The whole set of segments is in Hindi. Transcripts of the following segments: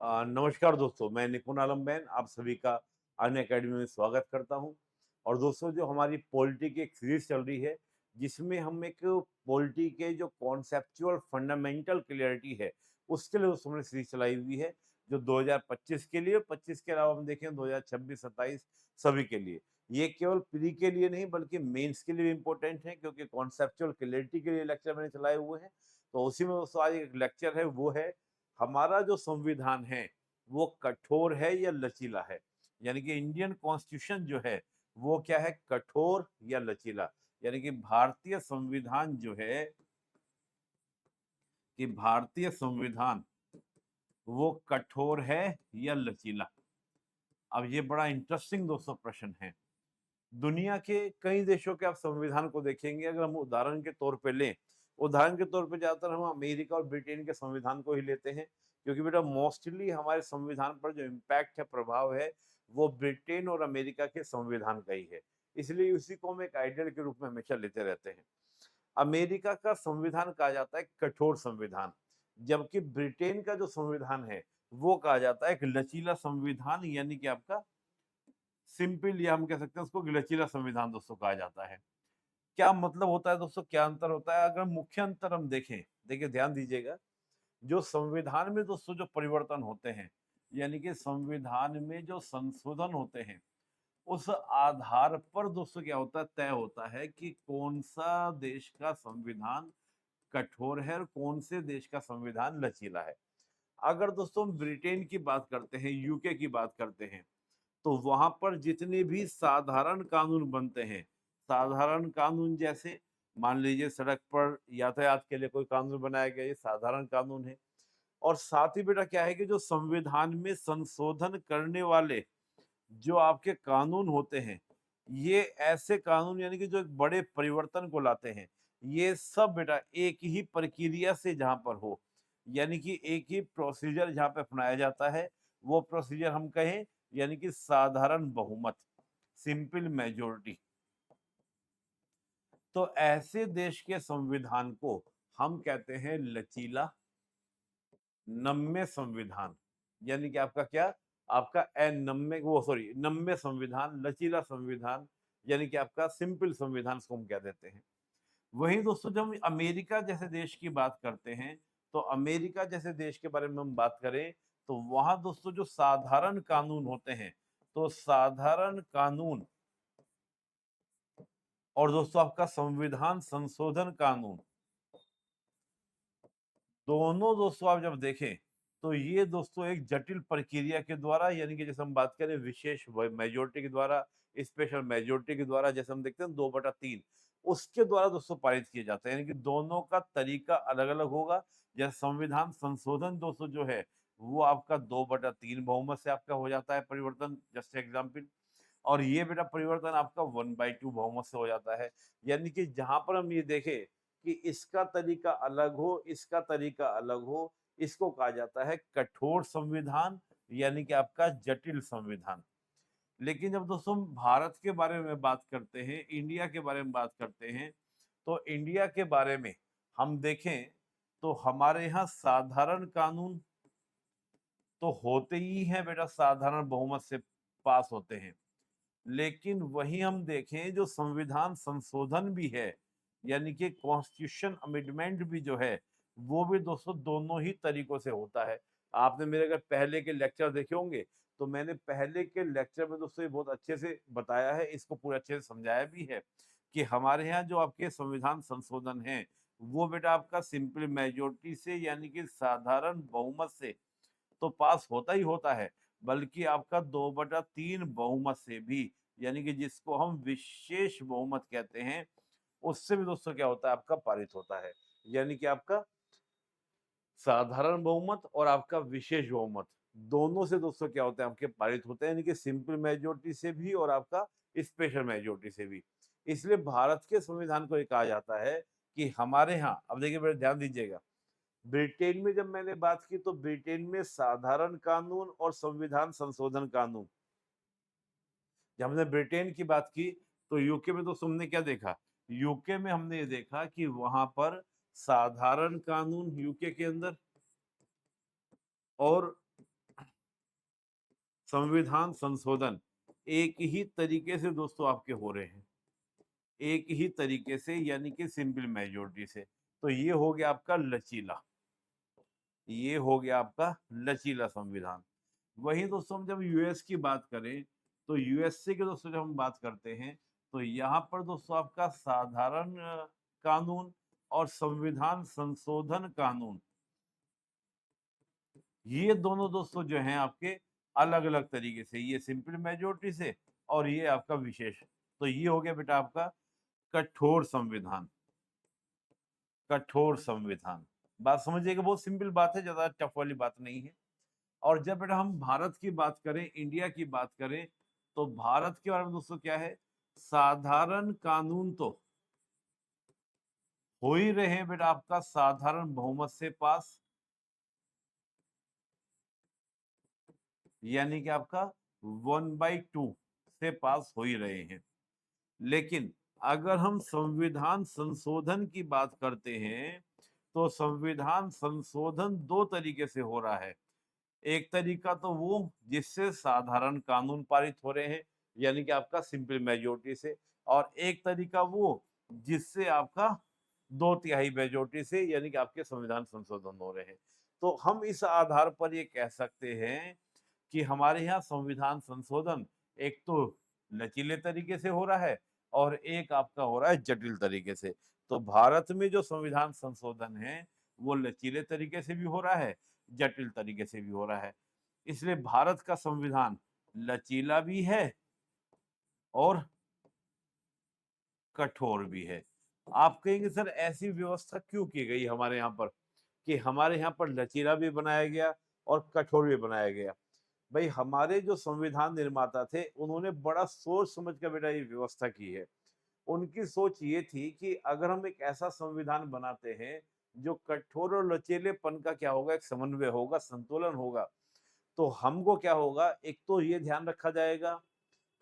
नमस्कार दोस्तों, मैं निपुण आलम बैन आप सभी का अन्य अकेडमी में स्वागत करता हूं। और दोस्तों, जो हमारी पॉलिटी की एक सीरीज चल रही है, जिसमें हम एक पॉलिटी के जो कॉन्सेप्चुअल फंडामेंटल क्लियरिटी है, उसके लिए दोस्तों हमने सीरीज चलाई हुई है, जो 2025 के लिए, 25 के अलावा हम देखें 2026-27 सभी के लिए। ये केवल प्री के लिए नहीं बल्कि मेंस के लिए भी इम्पोर्टेंट है, क्योंकि कॉन्सेप्चुअल क्लियरिटी के लिए लेक्चर मैंने चलाए हुए हैं। तो उसी में दोस्तों आज एक लेक्चर है, वो है हमारा जो संविधान है वो कठोर है या लचीला है। यानी कि इंडियन कॉन्स्टिट्यूशन जो है वो क्या है, कठोर या लचीला। यानी कि भारतीय संविधान जो है, कि भारतीय संविधान वो कठोर है या लचीला। अब ये बड़ा इंटरेस्टिंग दोस्तों प्रश्न है। दुनिया के कई देशों के आप संविधान को देखेंगे, अगर हम उदाहरण के तौर पे लें, उदाहरण के तौर पे ज्यादातर हम अमेरिका और ब्रिटेन के संविधान को ही लेते हैं, क्योंकि बेटा मोस्टली हमारे संविधान पर जो इम्पैक्ट है, प्रभाव है, वो ब्रिटेन और अमेरिका के संविधान का ही है। इसलिए उसी को हम एक आइडियल के रूप में हमेशा लेते रहते हैं। अमेरिका का संविधान कहा जाता है कठोर संविधान, जबकि ब्रिटेन का जो संविधान है वो कहा जाता है एक लचीला संविधान, यानी कि आपका सिंपल, या हम कह सकते हैं उसको लचीला संविधान दोस्तों कहा जाता है। क्या मतलब होता है दोस्तों, क्या अंतर होता है? अगर मुख्य अंतर हम देखें, देखिए ध्यान दीजिएगा, जो संविधान में दोस्तों जो परिवर्तन होते हैं, यानी कि संविधान में जो संशोधन होते हैं, उस आधार पर दोस्तों क्या होता है, तय होता है कि कौन सा देश का संविधान कठोर है और कौन से देश का संविधान लचीला है। अगर दोस्तों हम ब्रिटेन की बात करते हैं, यूके की बात करते हैं, तो वहां पर जितने भी साधारण कानून बनते हैं, साधारण कानून जैसे मान लीजिए सड़क पर यातायात के लिए कोई कानून बनाया गया, ये साधारण कानून है। और साथ ही बेटा क्या है कि जो संविधान में संशोधन करने वाले जो आपके कानून होते हैं, ये ऐसे कानून यानी कि जो एक बड़े परिवर्तन को लाते हैं, ये सब बेटा एक ही प्रक्रिया से जहां पर हो, यानी कि एक ही प्रोसीजर जहां पे अपनाया जाता है, वो प्रोसीजर हम कहें, यानी कि साधारण बहुमत, सिंपल मेजोरिटी। तो ऐसे देश के संविधान को हम कहते हैं लचीला, नम्य संविधान। यानी कि आपका क्या, आपका नम्य, वो सॉरी, नम्य संविधान, लचीला संविधान, यानी कि आपका सिंपल संविधान इसको हम कह देते हैं। वहीं दोस्तों जब हम अमेरिका जैसे देश की बात करते हैं, तो अमेरिका जैसे देश के बारे में हम बात करें, तो वहां दोस्तों जो साधारण कानून होते हैं, तो साधारण कानून और दोस्तों आपका संविधान संशोधन कानून, दोनों दोस्तों आप जब देखें, तो ये दोस्तों एक जटिल प्रक्रिया के द्वारा, यानी कि जैसे हम बात करें विशेष मेजोरिटी के द्वारा, स्पेशल मेजोरिटी के द्वारा, जैसे हम देखते हैं 2/3, उसके द्वारा दोस्तों पारित किए जाते हैं। यानी कि दोनों का तरीका अलग अलग होगा। जैसे संविधान संशोधन दोस्तों जो है, वो आपका 2/3 बहुमत से आपका हो जाता है परिवर्तन, जस्ट एग्जाम्पल। और ये बेटा परिवर्तन आपका 1/2 बहुमत से हो जाता है। यानी कि जहां पर हम ये देखें कि इसका तरीका अलग हो, इसका तरीका अलग हो, इसको कहा जाता है कठोर संविधान, यानी कि आपका जटिल संविधान। लेकिन जब दोस्तों हम भारत के बारे में बात करते हैं, इंडिया के बारे में बात करते हैं, तो इंडिया के बारे में हम देखें, तो हमारे यहाँ साधारण कानून तो होते ही हैं बेटा, साधारण बहुमत से पास होते हैं। लेकिन वहीं हम देखें, जो संविधान संशोधन भी है, यानी कि कॉन्स्टिट्यूशन अमेंडमेंट भी जो है, वो भी दोस्तों दोनों ही तरीकों से होता है। आपने मेरे अगर पहले के लेक्चर देखे होंगे, तो मैंने पहले के लेक्चर में दोस्तों ये बहुत अच्छे से बताया है, इसको पूरे अच्छे से समझाया भी है, कि हमारे यहाँ जो आपके संविधान संशोधन है, वो बेटा आपका सिंपल मेजोरिटी से, यानी कि साधारण बहुमत से तो पास होता ही होता है, बल्कि आपका 2/3 बहुमत से भी, यानी कि जिसको हम विशेष बहुमत कहते हैं, उससे भी दोस्तों क्या होता है, आपका पारित होता है। यानी कि आपका साधारण बहुमत और आपका विशेष बहुमत, दोनों से दोस्तों क्या होता है, आपके पारित होते हैं, यानी कि सिंपल मेजोरिटी से भी और आपका स्पेशल मेजोरिटी से भी। इसलिए भारत के संविधान को ये कहा जाता है कि हमारे यहाँ, अब देखिए बेटा ध्यान दीजिएगा, ब्रिटेन में जब मैंने बात की, तो ब्रिटेन में साधारण कानून और संविधान संशोधन कानून। जब हमने ब्रिटेन की बात की, तो यूके में तो हमने क्या देखा, यूके में हमने ये देखा कि वहां पर साधारण कानून यूके के अंदर, और संविधान संशोधन एक ही तरीके से दोस्तों आपके हो रहे हैं, एक ही तरीके से, यानी कि सिंपल मेजोरिटी से। तो ये हो गया आपका लचीला, ये हो गया आपका लचीला संविधान। वहीं दोस्तों हम जब यूएस की बात करें, तो यूएसए के दोस्तों जब हम बात करते हैं, तो यहाँ पर दोस्तों आपका साधारण कानून और संविधान संशोधन कानून, ये दोनों दोस्तों जो हैं आपके अलग-अलग तरीके से, ये सिंपल मेजॉरिटी से और ये आपका विशेष। तो ये हो गया बेटा आपका कठोर संविधान, कठोर संविधान। बात समझिएगा, बहुत सिंपल बात है, ज़्यादा टफ वाली बात नहीं है। और जब बेटा हम भारत की बात करें, इंडिया की बात करें, तो भारत के बारे में दोस्तों क्या है, साधारण कानून तो हो ही रहे हैं बेटा आपका साधारण बहुमत से पास, यानी कि आपका 1/2 से पास हो ही रहे हैं। लेकिन अगर हम संविधान संशोधन की बात करते हैं, तो संविधान संशोधन दो तरीके से हो रहा है। एक तरीका तो वो जिससे साधारण कानून पारित हो रहे हैं, यानी कि आपका सिंपल मेजोरिटी से, और एक तरीका वो जिससे आपका 2/3 मेजोरिटी से, यानी कि आपके संविधान संशोधन हो रहे हैं। तो हम इस आधार पर ये कह सकते हैं कि हमारे यहाँ संविधान संशोधन एक तो लचीले तरीके से हो रहा है और एक आपका हो रहा है जटिल तरीके से। तो भारत में जो संविधान संशोधन है, वो लचीले तरीके से भी हो रहा है, जटिल तरीके से भी हो रहा है। इसलिए भारत का संविधान लचीला भी है और कठोर भी है। आप कहेंगे सर ऐसी व्यवस्था क्यों की गई हमारे यहाँ पर, कि हमारे यहाँ पर लचीला भी बनाया गया और कठोर भी बनाया गया? भाई हमारे जो संविधान निर्माता थे, उन्होंने बड़ा सोच समझ कर बेटा ये व्यवस्था की है। उनकी सोच ये थी कि अगर हम एक ऐसा संविधान बनाते हैं, जो कठोर और लचीलेपन का क्या होगा, एक समन्वय होगा, संतुलन होगा, तो हमको क्या होगा, एक तो ये ध्यान रखा जाएगा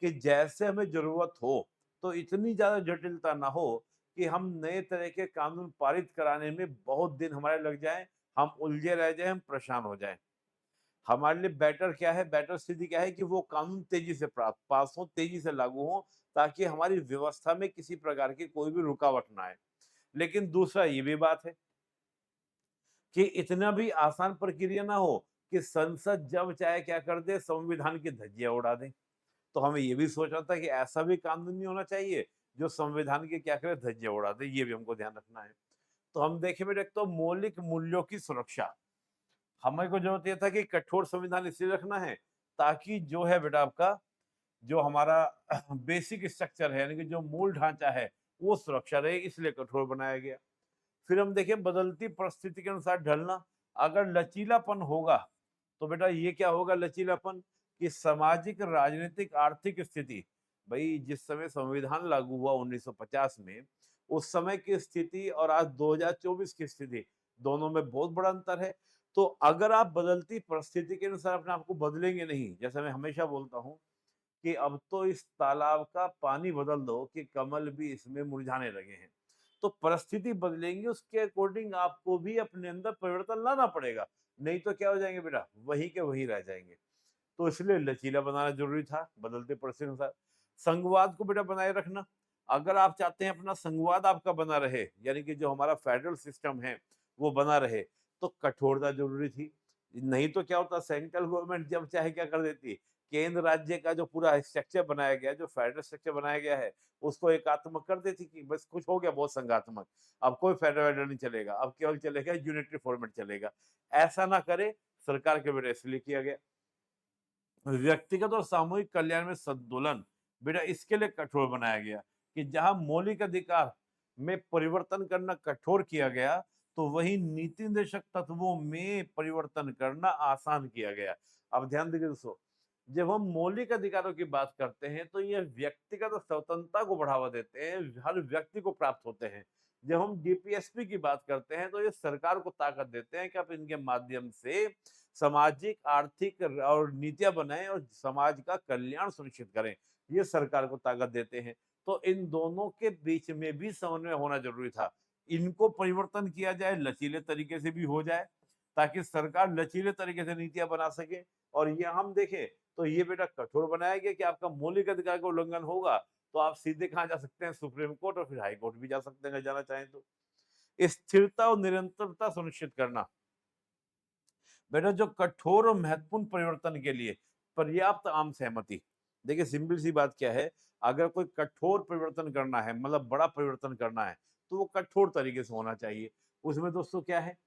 कि जैसे हमें ज़रूरत हो, तो इतनी ज़्यादा जटिलता ना हो कि हम नए तरह के कानून पारित कराने में बहुत दिन हमारे लग जाएँ, हम उलझे रह जाएँ, हम परेशान हो जाएँ। हमारे लिए बेटर क्या है, बेटर स्थिति क्या है कि वो कानून तेज़ी से पास हो, तेज़ी से लागू हो, ताकि हमारी व्यवस्था में किसी प्रकार की कोई भी रुकावट ना आए। लेकिन दूसरा ये भी बात है कि इतना भी आसान प्रक्रिया ना हो कि संसद जब चाहे क्या कर दे, संविधान की धज्जियाँ उड़ा दे। तो हमें ये भी सोचना था कि ऐसा भी कानून नहीं होना चाहिए जो संविधान की क्या करे, धज्जियां उड़ा दे, ये भी हमको ध्यान रखना है। तो हम देखें बेटा, एक तो मौलिक मूल्यों की सुरक्षा, हमें को जरूरत ये था कि कठोर संविधान इसलिए रखना है ताकि जो है बेटा आपका जो हमारा बेसिक स्ट्रक्चर है, यानी कि जो मूल ढांचा है, वो सुरक्षा रहे, इसलिए कठोर बनाया गया। फिर हम देखें बदलती परिस्थिति के अनुसार ढलना, अगर लचीलापन होगा तो बेटा ये क्या होगा लचीलापन, कि सामाजिक राजनीतिक आर्थिक स्थिति, भाई जिस समय संविधान लागू हुआ 1950 में, उस समय की स्थिति और आज 2024 की स्थिति, दोनों में बहुत बड़ा अंतर है। तो अगर आप बदलती परिस्थिति के अनुसार अपने आप को बदलेंगे नहीं, जैसे मैं हमेशा बोलता हूँ कि अब तो इस तालाब का पानी बदल दो कि कमल भी इसमें मुरझाने लगे हैं। तो परिस्थिति बदलेंगी, उसके अकॉर्डिंग आपको भी अपने अंदर परिवर्तन लाना पड़ेगा। नहीं तो क्या हो जाएंगे बेटा, वही के वही रह जाएंगे। तो इसलिए लचीला बनाना जरूरी था बदलते परिस्थिति के अनुसार। संघवाद को बेटा बनाए रखना, अगर आप चाहते हैं अपना संघवाद आपका बना रहे, यानी कि जो हमारा फेडरल सिस्टम है वो बना रहे, तो कठोरता जरूरी थी। नहीं तो क्या होता, सेंट्रल गवर्नमेंट जब चाहे क्या कर देती, केंद्र राज्य का जो पूरा स्ट्रक्चर बनाया गया है, जो फेडरल स्ट्रक्चर बनाया गया है, उसको एकात्मक कर देती कि बस कुछ हो गया बहुत संघात्मक, अब कोई फेडरल वेडरल नहीं चलेगा, अब केवल चलेगा यूनिटरी फॉर्मेट चलेगा। ऐसा ना करे सरकार के बेटा, इसलिए किया गया। व्यक्तिगत और सामूहिक कल्याण में संतुलन, बेटा इसके लिए कठोर बनाया गया कि जहां मौलिक अधिकार में परिवर्तन करना कठोर किया गया, तो वही नीति निर्देशक तत्वों में परिवर्तन करना आसान किया गया। अब ध्यान दीजिए दोस्तों, जब हम मौलिक अधिकारों की बात करते हैं, तो ये व्यक्तिगत स्वतंत्रता को बढ़ावा देते हैं, हर व्यक्ति को प्राप्त होते हैं। जब हम डीपीएसपी की बात करते हैं, तो ये सरकार को ताकत देते हैं कि आप इनके माध्यम से सामाजिक, आर्थिक और नीतियाँ बनाएँ और समाज का कल्याण सुनिश्चित करें, ये सरकार को ताकत देते हैं। तो इन दोनों के बीच में भी समन्वय होना ज़रूरी था। इनको परिवर्तन किया जाए, लचीले तरीके से भी हो जाए, ताकि सरकार लचीले तरीके से नीतियाँ बना सके। और ये हम देखें तो ये बेटा कठोर बनाया गया कि आपका मौलिक अधिकार का उल्लंघन होगा तो आप सीधे कहाँ जा सकते हैं, सुप्रीम कोर्ट और फिर हाई कोर्ट भी जा सकते हैं अगर जाना चाहें तो। स्थिरता और निरंतरता सुनिश्चित करना। बेटा जो कठोर और महत्वपूर्ण परिवर्तन के लिए पर्याप्त आम सहमति। देखिए सिंपल सी बात क्या है, अगर कोई कठोर परिवर्तन करना है मतलब बड़ा परिवर्तन करना है तो वो कठोर तरीके से होना चाहिए। उसमें दोस्तों क्या है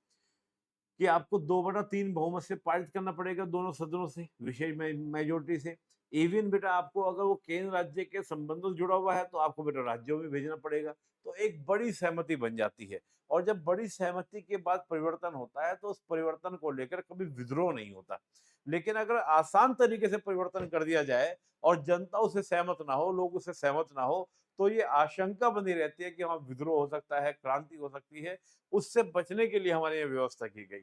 कि आपको 2/3 बहुमत से पारित करना पड़ेगा दोनों सदनों से, विशेष मेजोरिटी से। इवन बेटा आपको अगर वो केंद्र राज्य के संबंधों से जुड़ा हुआ है तो आपको बेटा राज्यों में भेजना पड़ेगा। तो एक बड़ी सहमति बन जाती है और जब बड़ी सहमति के बाद परिवर्तन होता है तो उस परिवर्तन को लेकर कभी विद्रोह नहीं होता। लेकिन अगर आसान तरीके से परिवर्तन कर दिया जाए और जनता उससे सहमत ना हो, लोग उससे सहमत ना हो, तो ये आशंका बनी रहती है कि वहाँ विद्रोह हो सकता है, क्रांति हो सकती है। उससे बचने के लिए हमारे यहाँ व्यवस्था की गई।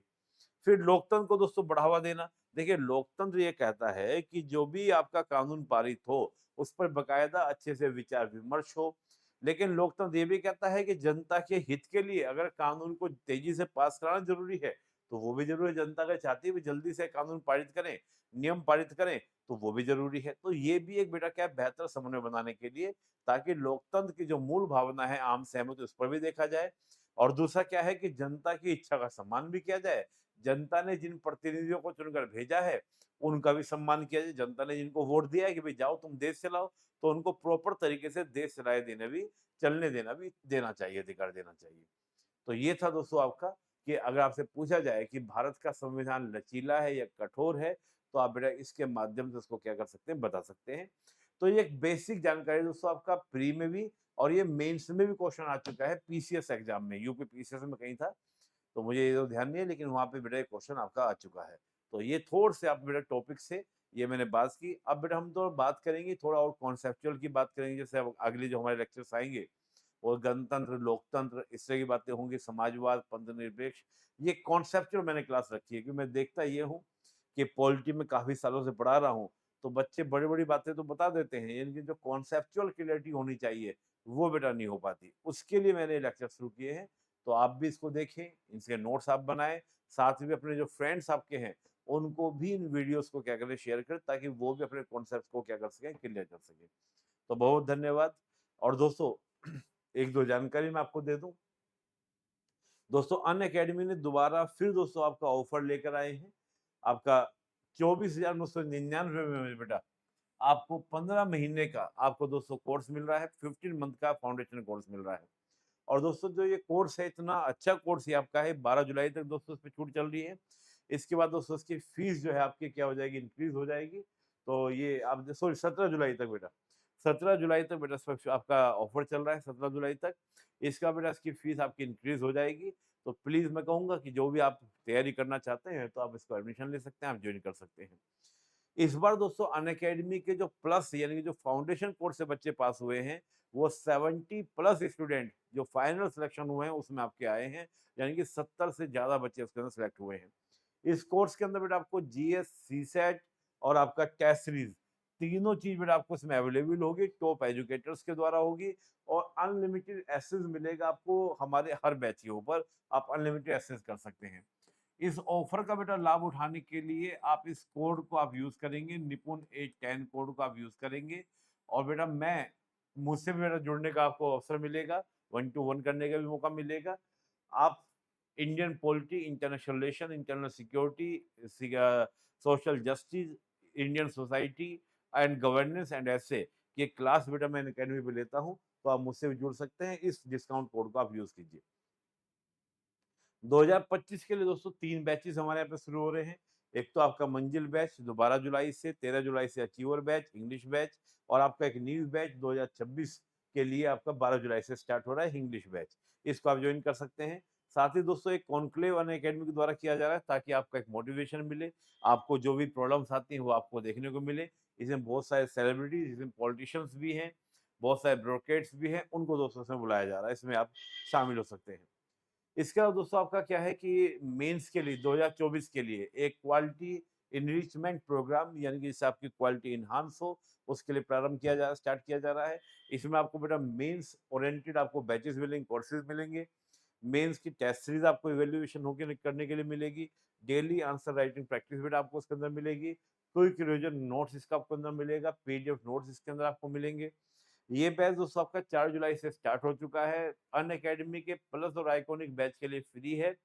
फिर लोकतंत्र को दोस्तों बढ़ावा देना। देखिए लोकतंत्र ये कहता है कि जो भी आपका कानून पारित हो, उस पर बकायदा अच्छे से विचार विमर्श हो। लेकिन लोकतंत्र ये भी कहता है कि जनता के हित के लिए अगर कानून को तेजी से पास कराना जरूरी है, तो वो भी जरूरी है। जनता अगर चाहती है भी जल्दी से कानून पारित करें, नियम पारित करें, तो वो भी जरूरी है। तो ये भी एक बेटा क्या है, बेहतर समन्वय बनाने के लिए, ताकि लोकतंत्र की जो मूल भावना है आम सहमति उस पर भी देखा जाए। और दूसरा क्या है कि जनता की इच्छा का सम्मान भी किया जाए। जनता ने जिन प्रतिनिधियों को चुनकर भेजा है, उनका भी सम्मान किया जाए। जनता ने जिनको वोट दिया है कि भाई जाओ तुम देश चलाओ, तो उनको प्रॉपर तरीके से देश चलाए देने भी, चलने देना भी देना चाहिए, अधिकार देना चाहिए। तो ये था दोस्तों आपका कि अगर आपसे पूछा जाए कि भारत का संविधान लचीला है या कठोर है, तो आप बेटा इसके माध्यम से उसको क्या कर सकते हैं, बता सकते हैं। तो ये एक बेसिक जानकारी दोस्तों आपका प्री में भी और ये मेंस में भी क्वेश्चन आ चुका है पीसीएस एग्जाम में, यूपी पीसीएस में कहीं था। तो मुझे ये तो ध्यान नहीं है लेकिन वहाँ पे बेटा एक क्वेश्चन आपका आ चुका है। तो ये थोड़े से आप बेटा टॉपिक से ये मैंने बात की। अब बेटा हम तो बात करेंगे थोड़ा और कॉन्सेप्चुअल की बात करेंगे, जैसे अब अगले जो हमारे लेक्चर्स आएंगे और गणतंत्र, लोकतंत्र, इस तरह की बातें होंगी, समाजवाद, पंथनिरपेक्ष। ये कॉन्सेप्चुअल मैंने क्लास रखी है क्योंकि मैं देखता ये हूँ कि पॉलिटी में काफ़ी सालों से पढ़ा रहा हूँ, तो बच्चे बड़ी-बड़ी बातें तो बता देते हैं, इनकी जो कॉन्सेप्चुअल क्लैरिटी होनी चाहिए, वो बेटा नहीं हो पाती। उसके लिए मैंने ये लेक्चर शुरू किए हैं, तो आप भी इसको देखें, इनके नोट्स आप बनाएँ, साथ में अपने जो फ्रेंड्स आपके हैं, उनको भी इन वीडियोज़ को क्या करें, शेयर करें ताकि वो भी अपने कॉन्सेप्ट्स को क्या कर सकें, क्लियर कर सकें। तो बहुत धन्यवाद। और दोस्तों 1-2 जानकारी मैं आपको दे दूँ। दोस्तों अनअकैडमी ने दोबारा फिर दोस्तों आपका ऑफर लेकर आए हैं। आपका 24,999 में बेटा आपको 15 महीने का आपको दोस्तों कोर्स मिल रहा है, 15 मंथ का फाउंडेशन कोर्स मिल रहा है। और दोस्तों जो ये कोर्स है, इतना अच्छा कोर्स ये आपका है, 12 जुलाई तक दोस्तों इस पे छूट चल रही है। इसके बाद दोस्तों इसकी फीस जो है आपकी क्या हो जाएगी, इंक्रीज़ हो जाएगी। तो ये आप सॉरी 17 जुलाई तक बेटा, 17 जुलाई तक बेटा इस आपका ऑफर चल रहा है, 17 जुलाई तक। इसका बेटा इसकी फीस आपकी इंक्रीज़ हो जाएगी। तो प्लीज़ मैं कहूँगा कि जो भी आप तैयारी करना चाहते हैं, तो आप इसको एडमिशन ले सकते हैं, आप जॉइन कर सकते हैं। इस बार दोस्तों अनअकैडमी के जो प्लस यानी कि जो फाउंडेशन कोर्स से बच्चे पास हुए हैं, वो 70 प्लस स्टूडेंट जो फाइनल सिलेक्शन हुए हैं उसमें आपके आए हैं, यानी कि 70 से ज़्यादा बच्चे उसके अंदर सेलेक्ट हुए हैं। इस कोर्स के अंदर बेटा आपको जीएस, सीसैट और आपका टेस्ट सीरीज़ तीनों चीज़ बेटा आपको इसमें अवेलेबल होगी, टॉप एजुकेटर्स के द्वारा होगी और अनलिमिटेड एक्सेस मिलेगा आपको हमारे हर बैच के ऊपर, आप अनलिमिटेड एक्सेस कर सकते हैं। इस ऑफर का बेटा लाभ उठाने के लिए आप इस कोड को आप यूज़ करेंगे, निपुण 810 कोड को आप यूज़ करेंगे और बेटा मैं मुझसे भी बेटा जुड़ने का आपको अवसर मिलेगा, 1 टू 1 करने का भी मौका मिलेगा। आप Indian polity, international relation, internal security, social justice, Indian society and governance and ऐसे ये क्लास बेटा मैं अकेडमी पे लेता हूँ, तो आप मुझसे भी जुड़ सकते हैं। इस डिस्काउंट कोड को आप यूज़ कीजिए। 2025 के लिए दोस्तों 3 बैचेज़ हमारे यहाँ पे शुरू हो रहे हैं। एक तो आपका मंजिल बैच जो 12 जुलाई से 13 जुलाई से अचीवर बैच, इंग्लिश बैच और आपका एक न्यू बैच 2026 के लिए आपका 12 जुलाई से स्टार्ट हो रहा है इंग्लिश बैच। इसको आप जॉइन कर सकते हैं। साथ ही दोस्तों एक कॉन्क्लेव अनअकैडमी के द्वारा किया जा रहा है ताकि आपको एक मोटिवेशन मिले, आपको जो भी प्रॉब्लम्स आती हैं वो आपको देखने को मिले। इसमें बहुत सारे सेलिब्रिटीज़, इसमें पॉलिटिशियंस भी हैं, बहुत सारे ब्यूरोक्रेट्स भी हैं, उनको दोस्तों इसमें बुलाया जा रहा है। इसमें आप शामिल हो सकते हैं। इसके अलावा दोस्तों आपका क्या है कि मेंस के लिए 2024 के लिए एक क्वालिटी एनरिचमेंट प्रोग्राम यानी कि जिससे आपकी क्वालिटी एनहांस हो, उसके लिए प्रारंभ किया जा स्टार्ट किया जा रहा है। इसमें आपको बेटा मेंस ओरिएंटेड आपको बैचेस मिलेंगे, कोर्सेज मिलेंगे। मेंस की टेस्ट सीरीज आपको इवैल्यूएशन होके करने के लिए मिलेगी। डेली आंसर राइटिंग प्रैक्टिस बेटा आपको उसके अंदर मिलेगी। क्विक रिवीजन नोट्स इसका आपको अंदर मिलेगा, पीडीएफ नोट्स इसके अंदर आपको मिलेंगे। ये बैच दोस्तों आपका 4 जुलाई से स्टार्ट हो चुका है। अनअकैडमी के प्लस और आइकॉनिक बैच के लिए फ्री है।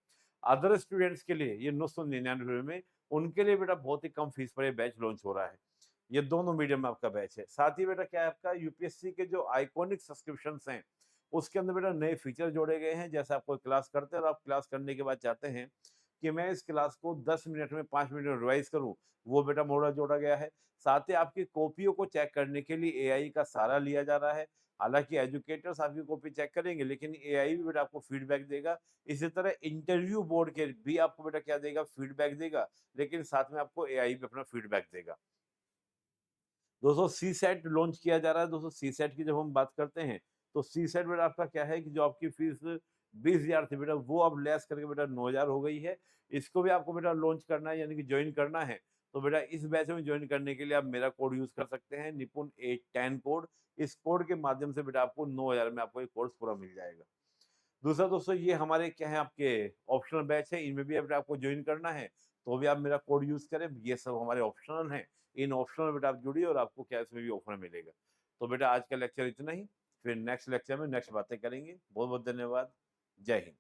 अदर स्टूडेंट्स के लिए ये 999 में, उनके लिए बेटा बहुत ही कम फीस पर ये बैच लॉन्च हो रहा है। ये दोनों मीडियम में आपका बैच है। साथ ही बेटा क्या है आपका यूपीएससी के जो आइकॉनिक सब्सक्रिप्शंस हैं, उसके अंदर बेटा नए फीचर जोड़े गए हैं। जैसे आप कोई क्लास करते हैं और आप क्लास करने के बाद चाहते हैं कि मैं इस क्लास को 10 मिनट में 5 मिनट में रिवाइज़ करूँ, वो बेटा मोड जोड़ा गया है। साथ ही आपकी कॉपियों को चेक करने के लिए एआई का सहारा लिया जा रहा है। हालाँकि एजुकेटर्स आपकी कॉपी चेक करेंगे, लेकिन एआई भी बेटा आपको फीडबैक देगा। इसी तरह इंटरव्यू बोर्ड के भी आपको बेटा क्या देगा, फीडबैक देगा, लेकिन साथ में आपको एआई भी अपना फीडबैक देगा। दोस्तों सीसेट लॉन्च किया जा रहा है। दोस्तों सीसेट की जब हम बात करते हैं, तो सीसेट बेटा आपका क्या है कि जो आपकी फीस 20,000 थी बेटा, वो अब लेस करके बेटा 9,000 हो गई है। इसको भी आपको बेटा लॉन्च करना है, यानी कि जॉइन करना है, तो बेटा इस बैच में जॉइन करने के लिए आप मेरा कोड यूज़ कर सकते हैं, निपुण 810 कोड। इस कोड के माध्यम से बेटा आपको 9,000 में आपको ये कोर्स पूरा मिल जाएगा। दूसरा दोस्तों ये हमारे क्या है आपके ऑप्शनल बैच है, इनमें भी अगर आपको जॉइन करना है, तो भी आप मेरा कोड यूज़ करें। ये सब हमारे ऑप्शनल हैं। इन ऑप्शनल में बेटा आप जुड़िए और आपको क्या इसमें भी ऑफर मिलेगा। तो बेटा आज का लेक्चर इतना ही, फिर नेक्स्ट लेक्चर में नेक्स्ट बातें करेंगे। बहुत-बहुत धन्यवाद। जय हिंद।